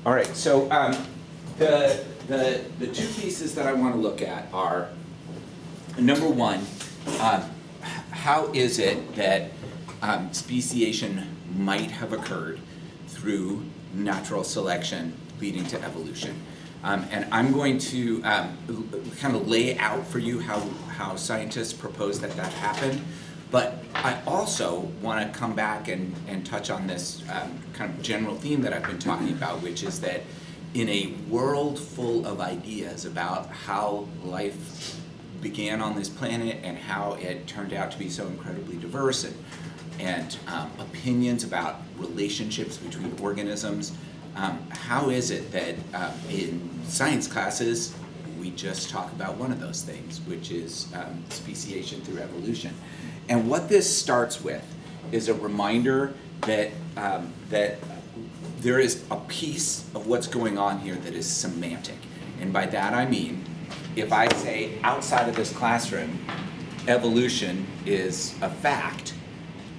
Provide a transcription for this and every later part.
All right, so the two pieces that I want to look at are, number one, how is it that speciation might have occurred through natural selection leading to evolution? And I'm going to kind of lay out for you how scientists propose that happened. But I also want to come back and touch on this kind of general theme that I've been talking about, which is that in a world full of ideas about how life began on this planet and how it turned out to be so incredibly diverse, and opinions about relationships between organisms, how is it that in science classes we just talk about one of those things, which is speciation through evolution? And what this starts with is a reminder that that there is a piece of what's going on here that is semantic. And by that I mean, if I say outside of this classroom, evolution is a fact,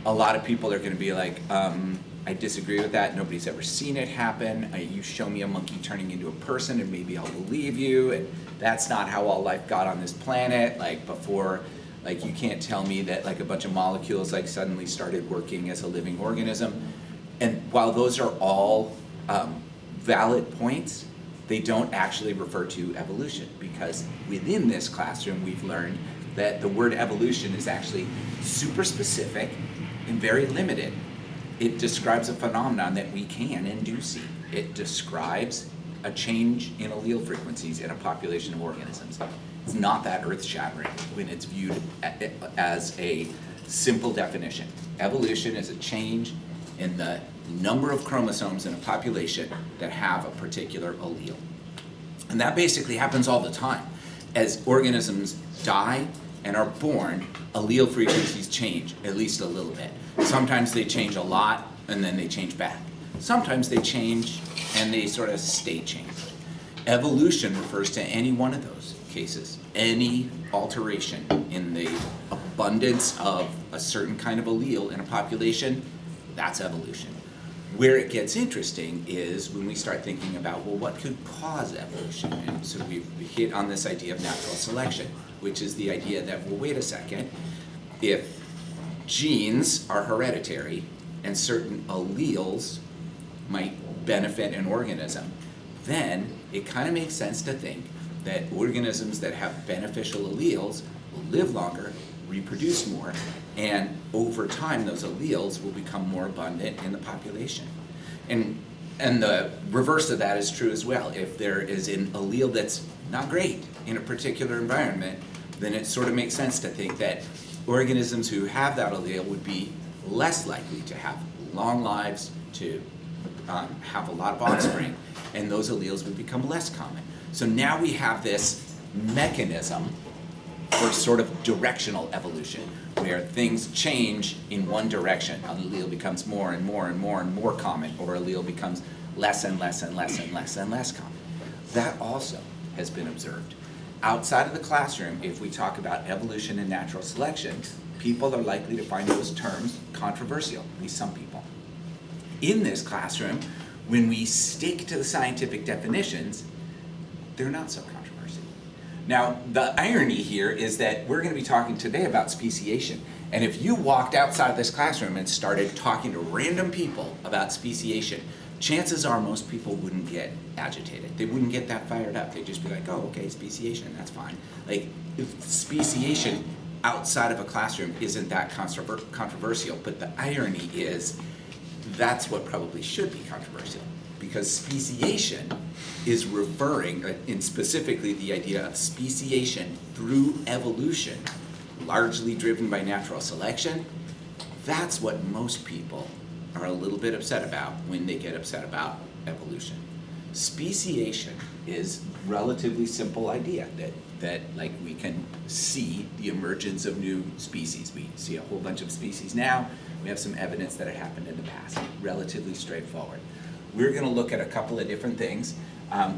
a lot of people are going to be like, I disagree with that. Nobody's ever seen it happen. You show me a monkey turning into a person and maybe I'll believe you. And that's not how all life got on this planet. Like before, like you can't tell me that like a bunch of molecules like suddenly started working as a living organism. And while those are all valid points, they don't actually refer to evolution, because within this classroom we've learned that the word evolution is actually super specific and very limited. It describes a phenomenon that we can and do see. It describes a change in allele frequencies in a population of organisms. It's not that earth-shattering when it's viewed as a simple definition. Evolution is a change in the number of chromosomes in a population that have a particular allele. And that basically happens all the time. As organisms die and are born, allele frequencies change at least a little bit. Sometimes they change a lot and then they change back. Sometimes they change and they sort of stay changed. Evolution refers to any one of those cases. Any alteration in the abundance of a certain kind of allele in a population, that's evolution. Where it gets interesting is when we start thinking about, well, what could cause evolution? And so we've hit on this idea of natural selection, which is the idea that, well, wait a second, if genes are hereditary and certain alleles might benefit an organism, then it kind of makes sense to think that organisms that have beneficial alleles will live longer, reproduce more, and over time those alleles will become more abundant in the population. And the reverse of that is true as well. If there is an allele that's not great in a particular environment, then it sort of makes sense to think that organisms who have that allele would be less likely to have long lives, to have a lot of offspring, and those alleles would become less common. So now we have this mechanism for sort of directional evolution, where things change in one direction. An allele becomes more and more and more and more common, or allele becomes less and less and less and less and less common. That also has been observed. Outside of the classroom, if we talk about evolution and natural selection, people are likely to find those terms controversial, at least some people. In this classroom, when we stick to the scientific definitions, they're not so controversial. Now, the irony here is that we're going to be talking today about speciation. And if you walked outside of this classroom and started talking to random people about speciation, chances are most people wouldn't get agitated. They wouldn't get that fired up. They'd just be like, oh, okay, speciation, that's fine. Like, if speciation outside of a classroom isn't that controversial, but the irony is that's what probably should be controversial, because speciation is referring, in specifically the idea of speciation through evolution, largely driven by natural selection. That's what most people are a little bit upset about when they get upset about evolution. Speciation is a relatively simple idea that like we can see the emergence of new species. We see a whole bunch of species now. We have some evidence that it happened in the past. Relatively straightforward. We're going to look at a couple of different things.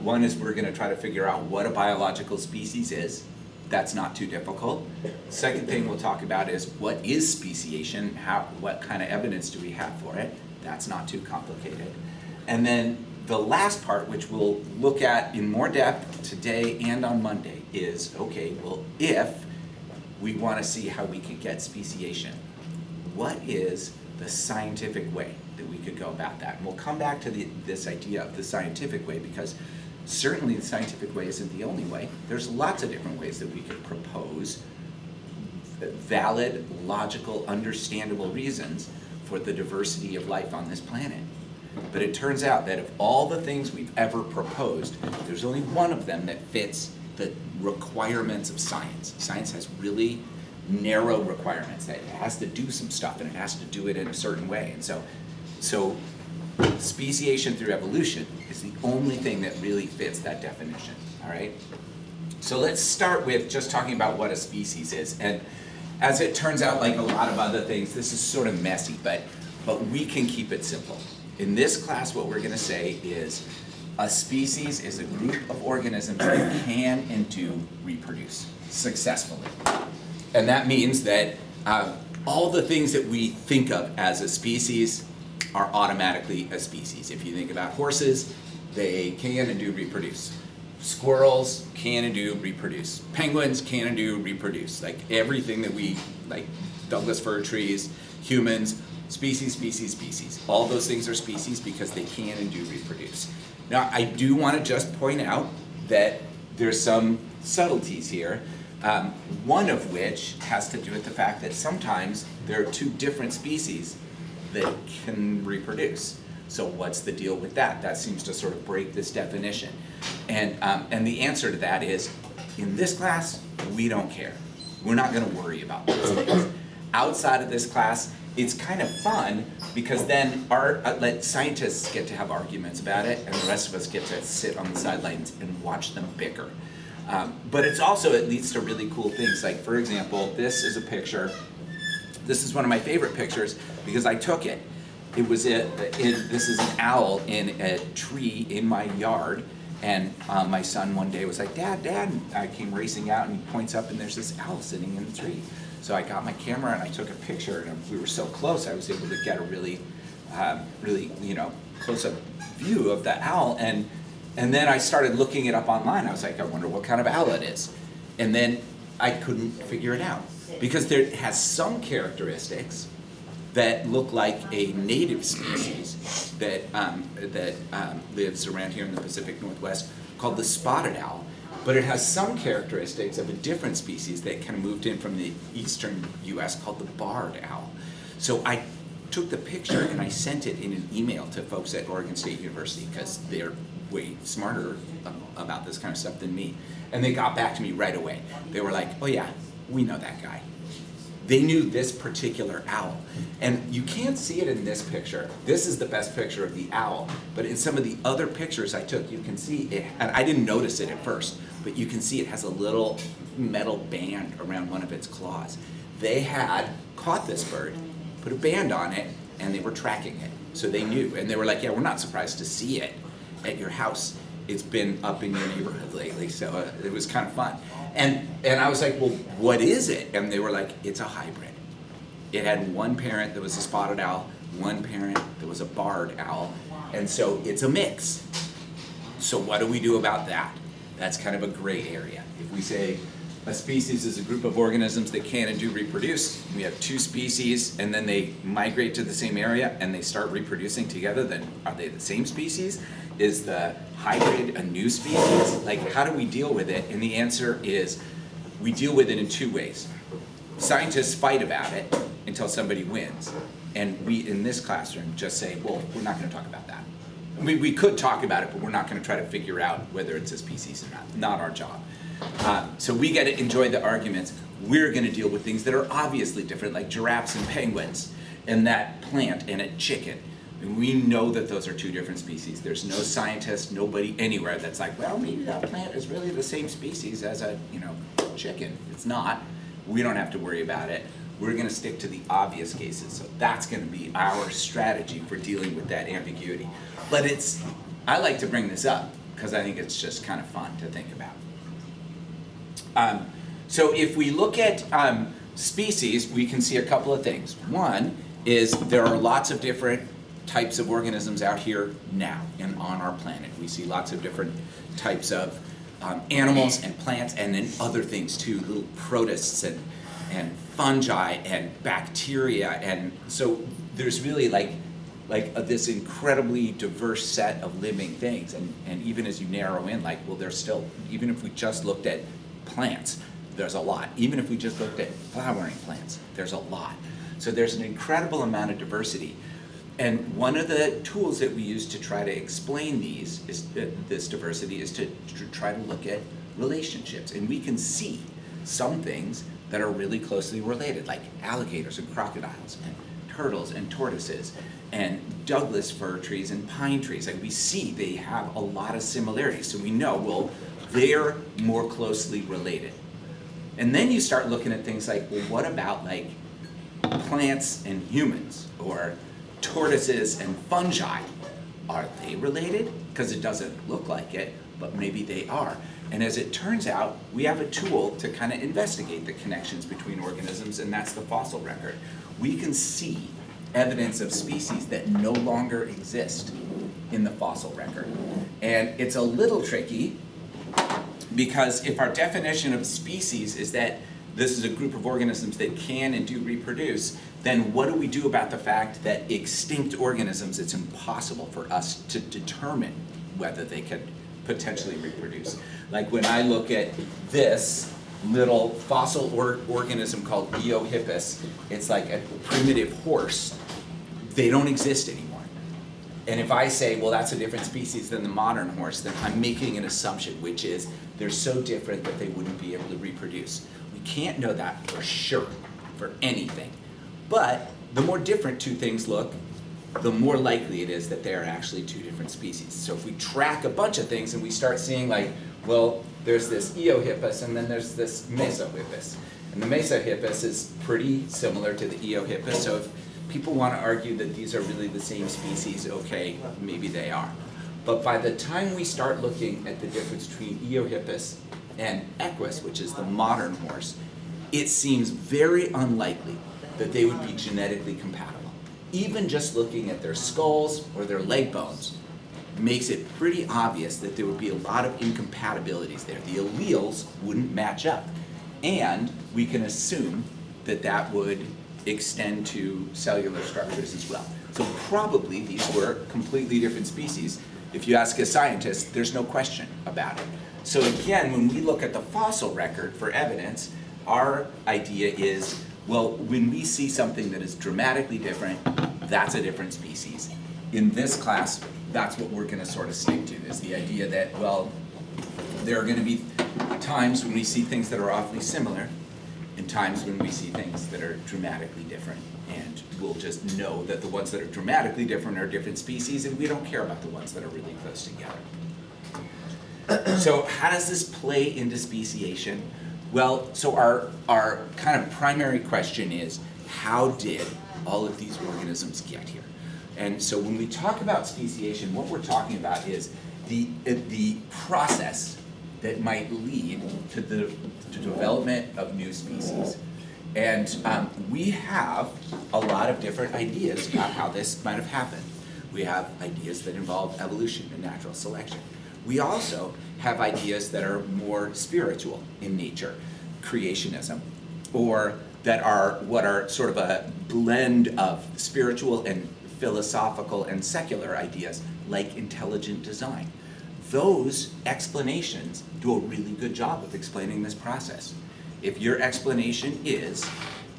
One is we're going to try to figure out what a biological species is. That's not too difficult. Second thing we'll talk about is what is speciation? What kind of evidence do we have for it? That's not too complicated. And then the last part, which we'll look at in more depth today and on Monday, is, okay, well, if we want to see how we could get speciation, what is the scientific way that we could go about that? And we'll come back to this idea of the scientific way, because certainly the scientific way isn't the only way. There's lots of different ways that we could propose valid, logical, understandable reasons for the diversity of life on this planet. But it turns out that of all the things we've ever proposed, there's only one of them that fits the requirements of science. Science has really narrow requirements. That it has to do some stuff, and it has to do it in a certain way. And so speciation through evolution is the only thing that really fits that definition, all right? So let's start with just talking about what a species is. And as it turns out, like a lot of other things, this is sort of messy, but we can keep it simple. In this class, what we're gonna say is a species is a group of organisms that can and do reproduce successfully. And that means that all the things that we think of as a species are automatically a species. If you think about horses, they can and do reproduce. Squirrels can and do reproduce. Penguins can and do reproduce. Like everything that we, like Douglas fir trees, humans, species. All those things are species because they can and do reproduce. Now, I do want to just point out that there's some subtleties here, one of which has to do with the fact that sometimes there are two different species that can reproduce. So what's the deal with that? That seems to sort of break this definition. And the answer to that is, in this class, we don't care. We're not going to worry about those things. Outside of this class, it's kind of fun because then scientists get to have arguments about it, and the rest of us get to sit on the sidelines and watch them bicker. But it leads to really cool things. Like, for example, this is a picture. This is one of my favorite pictures because I took it. This is an owl in a tree in my yard, and my son one day was like, Dad, and I came racing out, and he points up, and there's this owl sitting in the tree. So I got my camera and I took a picture, and we were so close I was able to get a really close-up view of the owl. And then I started looking it up online. I was like, I wonder what kind of owl it is. And then I couldn't figure it out because it has some characteristics that look like a native species that lives around here in the Pacific Northwest called the spotted owl. But it has some characteristics of a different species that kind of moved in from the eastern US called the barred owl. So I took the picture and I sent it in an email to folks at Oregon State University because they're way smarter about this kind of stuff than me. And they got back to me right away. They were like, oh yeah, we know that guy. They knew this particular owl. And you can't see it in this picture. This is the best picture of the owl. But in some of the other pictures I took, you can see it, and I didn't notice it at first, but you can see it has a little metal band around one of its claws. They had caught this bird, put a band on it, and they were tracking it. So they knew, and they were like, yeah, we're not surprised to see it at your house. It's been up in your neighborhood lately, so it was kind of fun. And I was like, well, what is it? And they were like, it's a hybrid. It had one parent that was a spotted owl, one parent that was a barred owl, and so it's a mix. So what do we do about that? That's kind of a gray area. If we say a species is a group of organisms that can and do reproduce, we have two species, and then they migrate to the same area and they start reproducing together, then are they the same species? Is the hybrid a new species? Like, how do we deal with it? And the answer is, we deal with it in two ways. Scientists fight about it until somebody wins. And we, in this classroom, just say, well, we're not going to talk about that. We could talk about it, but we're not going to try to figure out whether it's a species or not. Not our job. So we get to enjoy the arguments. We're going to deal with things that are obviously different, like giraffes and penguins, and that plant and a chicken. And we know that those are two different species. There's no scientist, nobody anywhere that's like, well, maybe that plant is really the same species as a, chicken. It's not. We don't have to worry about it. We're going to stick to the obvious cases. So that's going to be our strategy for dealing with that ambiguity. But I like to bring this up because I think it's just kind of fun to think about. So if we look at species, we can see a couple of things. One is there are lots of different types of organisms out here now and on our planet. We see lots of different types of animals and plants, and then other things too, little protists and fungi and bacteria, and so there's really this incredibly diverse set of living things, and even as you narrow in, well, there's still, even if we just looked at plants, there's a lot. Even if we just looked at flowering plants, there's a lot. So there's an incredible amount of diversity. And one of the tools that we use to try to explain this diversity is to try to look at relationships. And we can see some things that are really closely related, like alligators and crocodiles and turtles and tortoises and Douglas fir trees and pine trees. We see they have a lot of similarities. So we know, well, they're more closely related. And then you start looking at things like, well, what about plants and humans, or tortoises and fungi? Are they related? Because it doesn't look like it, but maybe they are. And as it turns out, we have a tool to kind of investigate the connections between organisms, and that's the fossil record. We can see evidence of species that no longer exist in the fossil record. And it's a little tricky, because if our definition of species is that this is a group of organisms that can and do reproduce, then what do we do about the fact that extinct organisms, it's impossible for us to determine whether they could potentially reproduce? Like when I look at this little fossil organism called Eohippus, it's like a primitive horse. They don't exist anymore. And if I say, well, that's a different species than the modern horse, then I'm making an assumption, which is they're so different that they wouldn't be able to reproduce. We can't know that for sure, for anything. But the more different two things look, the more likely it is that they are actually two different species. So if we track a bunch of things and we start seeing well, there's this Eohippus and then there's this Mesohippus. And the Mesohippus is pretty similar to the Eohippus, so if people want to argue that these are really the same species, okay, maybe they are. But by the time we start looking at the difference between Eohippus and Equus, which is the modern horse, it seems very unlikely that they would be genetically compatible. Even just looking at their skulls or their leg bones makes it pretty obvious that there would be a lot of incompatibilities there. The alleles wouldn't match up. And we can assume that that would extend to cellular structures as well. So probably these were completely different species. If you ask a scientist, there's no question about it. So again, when we look at the fossil record for evidence, our idea is, well, when we see something that is dramatically different, that's a different species. In this class, that's what we're going to sort of stick to, is the idea that, well, there are going to be times when we see things that are awfully similar, and times when we see things that are dramatically different. And we'll just know that the ones that are dramatically different are different species, and we don't care about the ones that are really close together. So how does this play into speciation? Well, so our kind of primary question is, how did all of these organisms get here? And so when we talk about speciation, what we're talking about is the process that might lead to the development of new species. And we have a lot of different ideas about how this might have happened. We have ideas that involve evolution and natural selection. We also have ideas that are more spiritual in nature, creationism, or that are what are sort of a blend of spiritual and philosophical and secular ideas, like intelligent design. Those explanations do a really good job of explaining this process. If your explanation is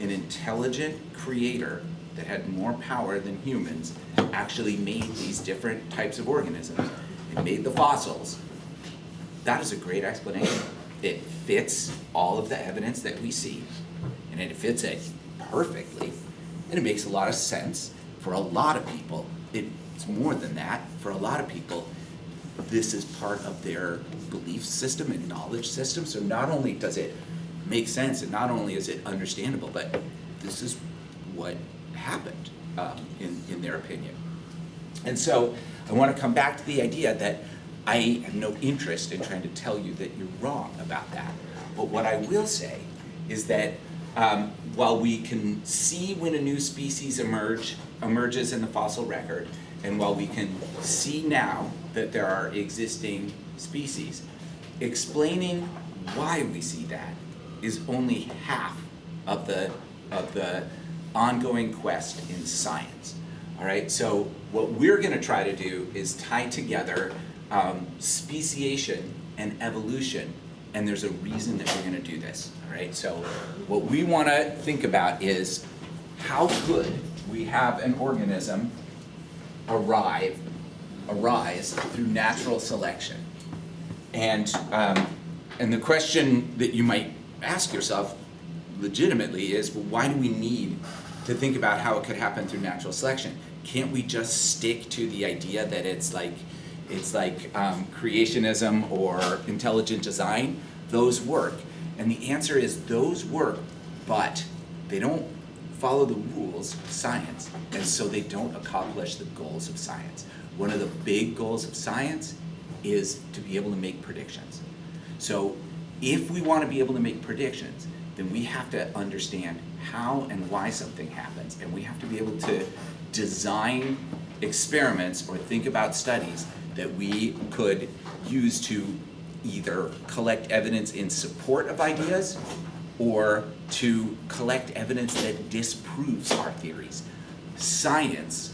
an intelligent creator that had more power than humans actually made these different types of organisms and made the fossils, that is a great explanation. It fits all of the evidence that we see, and it fits it perfectly, and it makes a lot of sense for a lot of people. It's more than that. For a lot of people, this is part of their belief system and knowledge system. So not only does it make sense, and not only is it understandable, but this is what happened in their opinion. And so I want to come back to the idea that I have no interest in trying to tell you that you're wrong about that. But what I will say is that while we can see when a new species emerges in the fossil record, and while we can see now that there are existing species, explaining why we see that is only half of the ongoing quest in science. All right, so what we're going to try to do is tie together speciation and evolution, and there's a reason that we're going to do this. All right, so what we want to think about is how could we have an organism arise through natural selection, and the question that you might ask yourself legitimately is, well, why do we need to think about how it could happen through natural selection? Can't we just stick to the idea that it's like creationism or intelligent design? Those work, and the answer is those work, but they don't follow the rules of science, and so they don't accomplish the goals of science. One of the big goals of science is to be able to make predictions. So if we want to be able to make predictions, then we have to understand how and why something happens, and we have to be able to design experiments or think about studies that we could use to either collect evidence in support of ideas or to collect evidence that disproves our theories. Science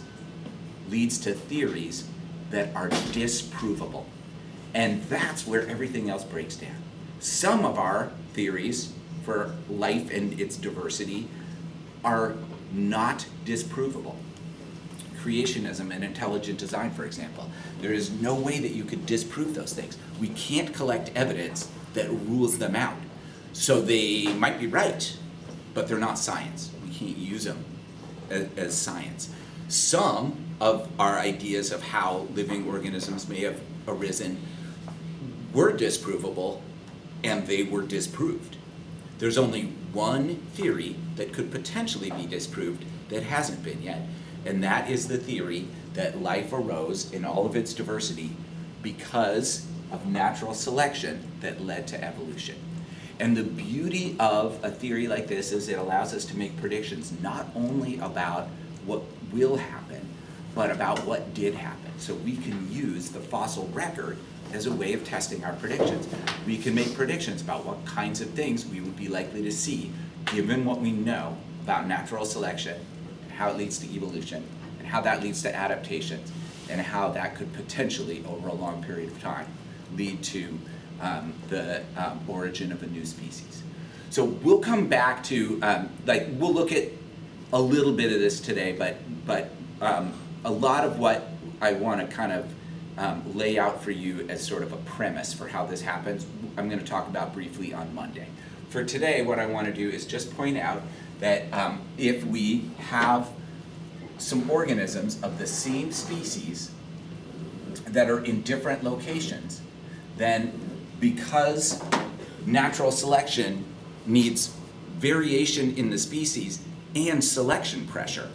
leads to theories that are disprovable, and that's where everything else breaks down. Some of our theories for life and its diversity are not disprovable. Creationism and intelligent design, for example. There is no way that you could disprove those things. We can't collect evidence that rules them out. So they might be right, but they're not science. We can't use them as science. Some of our ideas of how living organisms may have arisen were disprovable, and they were disproved. There's only one theory that could potentially be disproved that hasn't been yet, and that is the theory that life arose in all of its diversity because of natural selection that led to evolution. And the beauty of a theory like this is it allows us to make predictions not only about what will happen, but about what did happen. So we can use the fossil record as a way of testing our predictions. We can make predictions about what kinds of things we would be likely to see given what we know about natural selection, and how it leads to evolution, and how that leads to adaptations, and how that could potentially, over a long period of time, lead to the origin of a new species. So we'll come back to, we'll look at a little bit of this today, but a lot of what I want to kind of lay out for you as sort of a premise for how this happens, I'm going to talk about briefly on Monday. For today, what I want to do is just point out that if we have some organisms of the same species that are in different locations, then because natural selection needs variation in the species and selection pressure,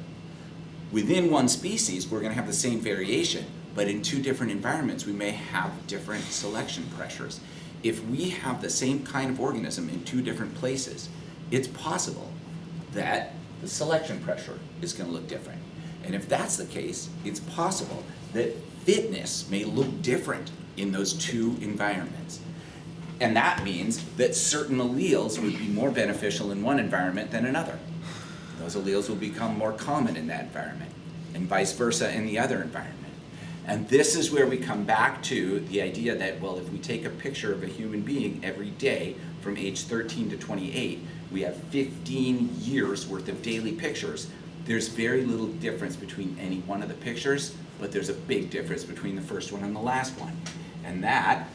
within one species we're going to have the same variation, but in two different environments we may have different selection pressures. If we have the same kind of organism in two different places, it's possible that the selection pressure is going to look different. And if that's the case, it's possible that fitness may look different in those two environments. And that means that certain alleles would be more beneficial in one environment than another. Those alleles will become more common in that environment, and vice versa in the other environment. And this is where we come back to the idea that, well, if we take a picture of a human being every day from age 13 to 28, we have 15 years worth of daily pictures. There's very little difference between any one of the pictures, but there's a big difference between the first one and the last one. And that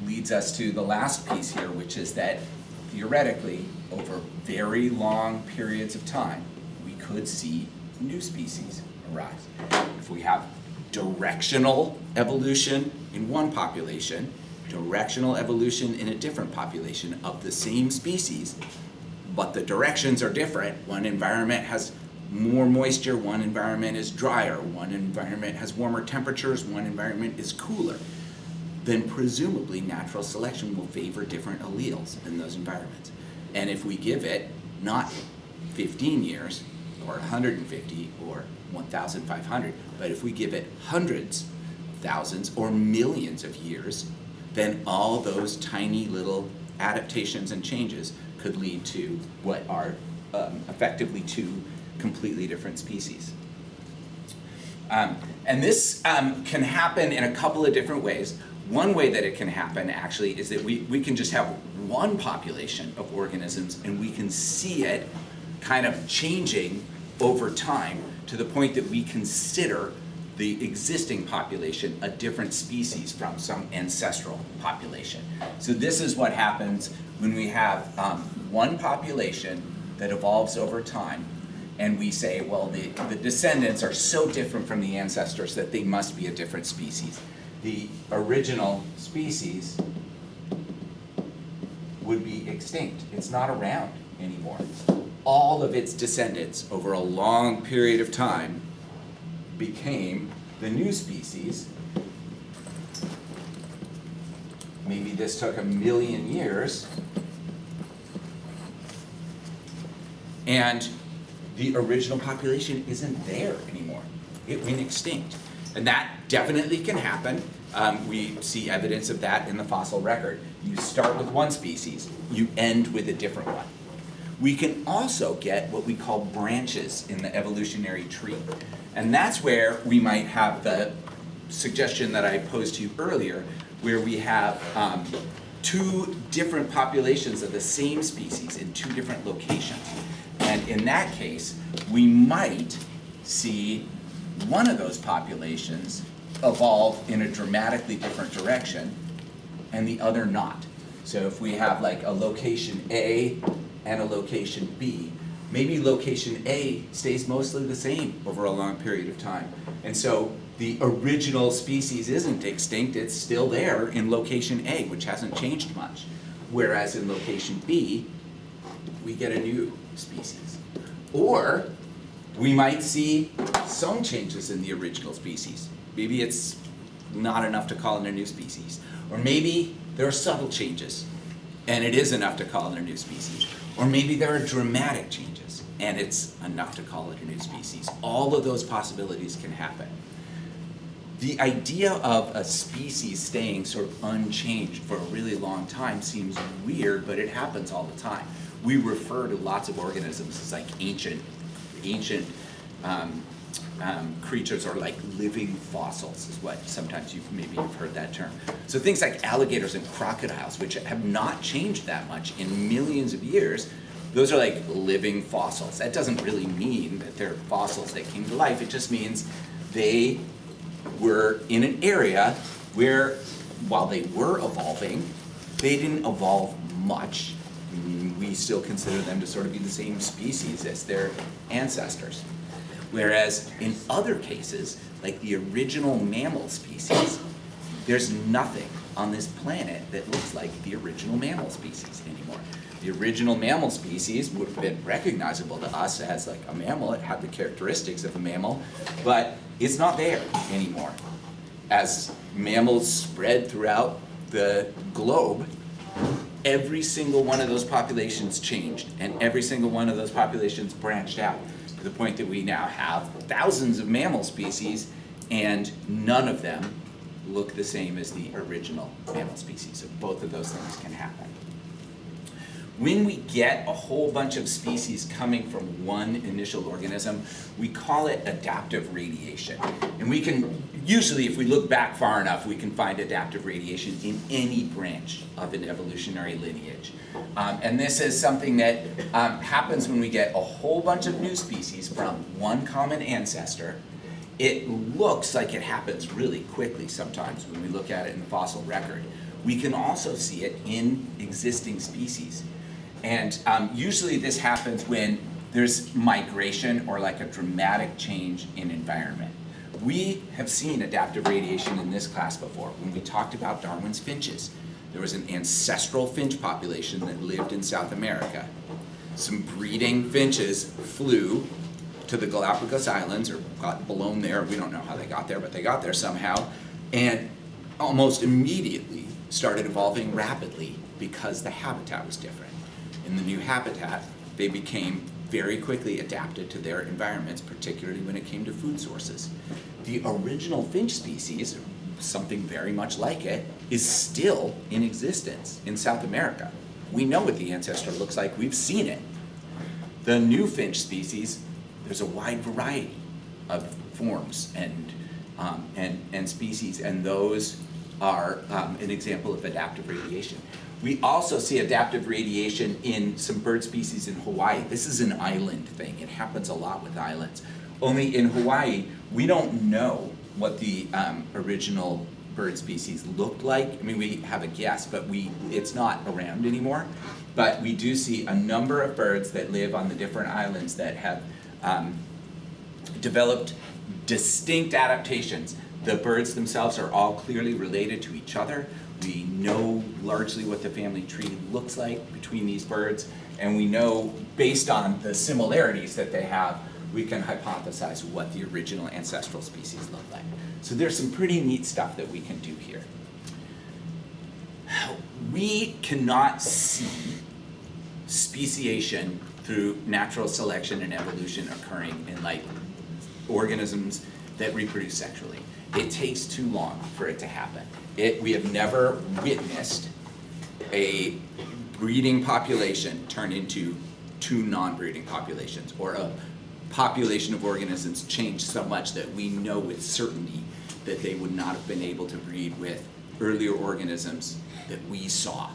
leads us to the last piece here, which is that theoretically, over very long periods of time, we could see new species arise. If we have directional evolution in one population, directional evolution in a different population of the same species, but the directions are different. One environment has more moisture, one environment is drier, one environment has warmer temperatures, one environment is cooler, then presumably natural selection will favor different alleles in those environments. And if we give it not 15 years, or 150, or 1,500, but if we give it hundreds, thousands, or millions of years, then all those tiny little adaptations and changes could lead to what are effectively two completely different species. And this can happen in a couple of different ways. One way that it can happen actually is that we can just have one population of organisms and we can see it kind of changing over time to the point that we consider the existing population a different species from some ancestral population. So this is what happens when we have one population that evolves over time, and we say, well, the descendants are so different from the ancestors that they must be a different species. The original species would be extinct. It's not around anymore. All of its descendants over a long period of time became the new species. Maybe this took 1 million years. And the original population isn't there anymore. It went extinct. And that definitely can happen. We see evidence of that in the fossil record. You start with one species, you end with a different one. We can also get what we call branches in the evolutionary tree. And that's where we might have the suggestion that I posed to you earlier, where we have two different populations of the same species in two different locations. And in that case, we might see one of those populations evolve in a dramatically different direction and the other not. So if we have like a location A and a location B, maybe location A stays mostly the same over a long period of time. And so the original species isn't extinct, it's still there in location A, which hasn't changed much. Whereas in location B, we get a new species. Or we might see some changes in the original species. Maybe it's not enough to call it a new species. Or maybe there are subtle changes, and it is enough to call it a new species. Or maybe there are dramatic changes, and it's enough to call it a new species. All of those possibilities can happen. The idea of a species staying sort of unchanged for a really long time seems weird, but it happens all the time. We refer to lots of organisms as like ancient creatures, or like living fossils is what sometimes maybe you've heard that term. So things like alligators and crocodiles, which have not changed that much in millions of years, those are like living fossils. That doesn't really mean that they're fossils that came to life. It just means they were in an area where, while they were evolving, they didn't evolve much. We still consider them to sort of be the same species as their ancestors. Whereas in other cases, like the original mammal species, there's nothing on this planet that looks like the original mammal species anymore. The original mammal species would have been recognizable to us as like a mammal. It had the characteristics of a mammal, but it's not there anymore. As mammals spread throughout the globe, every single one of those populations changed, and every single one of those populations branched out to the point that we now have thousands of mammal species, and none of them look the same as the original mammal species. So both of those things can happen. When we get a whole bunch of species coming from one initial organism, we call it adaptive radiation. And we can, usually if we look back far enough, we can find adaptive radiation in any branch of an evolutionary lineage. And this is something that happens when we get a whole bunch of new species from one common ancestor. It looks like it happens really quickly sometimes when we look at it in the fossil record. We can also see it in existing species. And usually this happens when there's migration or like a dramatic change in environment. We have seen adaptive radiation in this class before when we talked about Darwin's finches. There was an ancestral finch population that lived in South America. Some breeding finches flew to the Galapagos Islands, or got blown there. We don't know how they got there, but they got there somehow, and almost immediately started evolving rapidly because the habitat was different. In the new habitat, they became very quickly adapted to their environments, particularly when it came to food sources. The original finch species, something very much like it, is still in existence in South America. We know what the ancestor looks like, we've seen it. The new finch species, there's a wide variety of forms and species, and those are an example of adaptive radiation. We also see adaptive radiation in some bird species in Hawaii. This is an island thing. It happens a lot with islands. Only in Hawaii, we don't know what the original bird species looked like. I mean, we have a guess, but it's not around anymore. But we do see a number of birds that live on the different islands that have developed distinct adaptations. The birds themselves are all clearly related to each other. We know largely what the family tree looks like between these birds, and we know, based on the similarities that they have, we can hypothesize what the original ancestral species look like. So there's some pretty neat stuff that we can do here. We cannot see speciation through natural selection and evolution occurring in like organisms that reproduce sexually. It takes too long for it to happen. We have never witnessed a breeding population turn into two non-breeding populations, or a population of organisms change so much that we know with certainty that they would not have been able to breed with earlier organisms that we saw.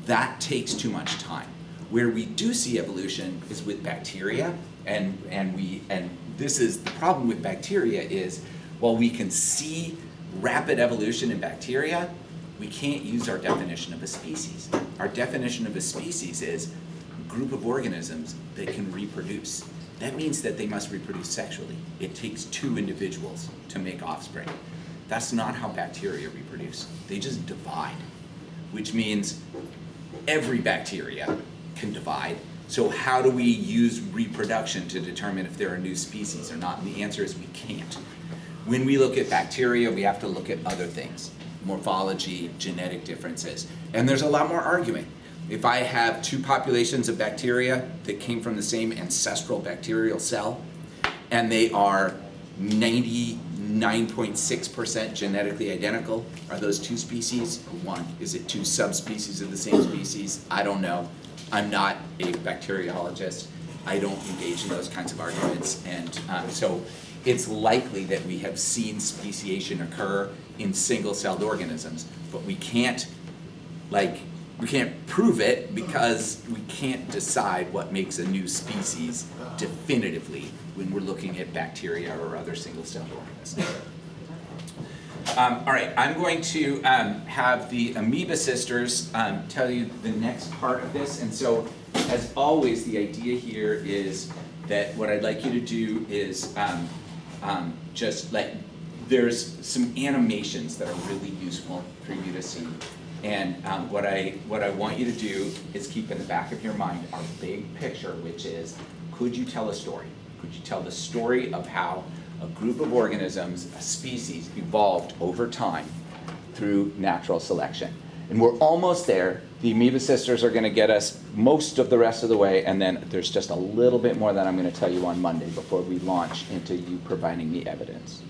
That takes too much time. Where we do see evolution is with bacteria, and this is the problem with bacteria is, while we can see rapid evolution in bacteria, we can't use our definition of a species. Our definition of a species is a group of organisms that can reproduce. That means that they must reproduce sexually. It takes two individuals to make offspring. That's not how bacteria reproduce. They just divide, which means every bacteria can divide. So how do we use reproduction to determine if there are new species or not? And the answer is we can't. When we look at bacteria, we have to look at other things, morphology, genetic differences. And there's a lot more arguing. If I have two populations of bacteria that came from the same ancestral bacterial cell, and they are 99.6% genetically identical, are those two species or one? Is it two subspecies of the same species? I don't know. I'm not a bacteriologist. I don't engage in those kinds of arguments. And so it's likely that we have seen speciation occur in single-celled organisms, but we can't prove it because we can't decide what makes a new species definitively when we're looking at bacteria or other single-celled organisms. All right, I'm going to have the amoeba sisters tell you the next part of this. And so, as always, the idea here is that what I'd like you to do is there's some animations that are really useful for you to see. And what I want you to do is keep in the back of your mind our big picture, which is, could you tell a story? Could you tell the story of how a group of organisms, a species, evolved over time through natural selection? And we're almost there. The amoeba sisters are going to get us most of the rest of the way, and then there's just a little bit more that I'm going to tell you on Monday before we launch into you providing the evidence.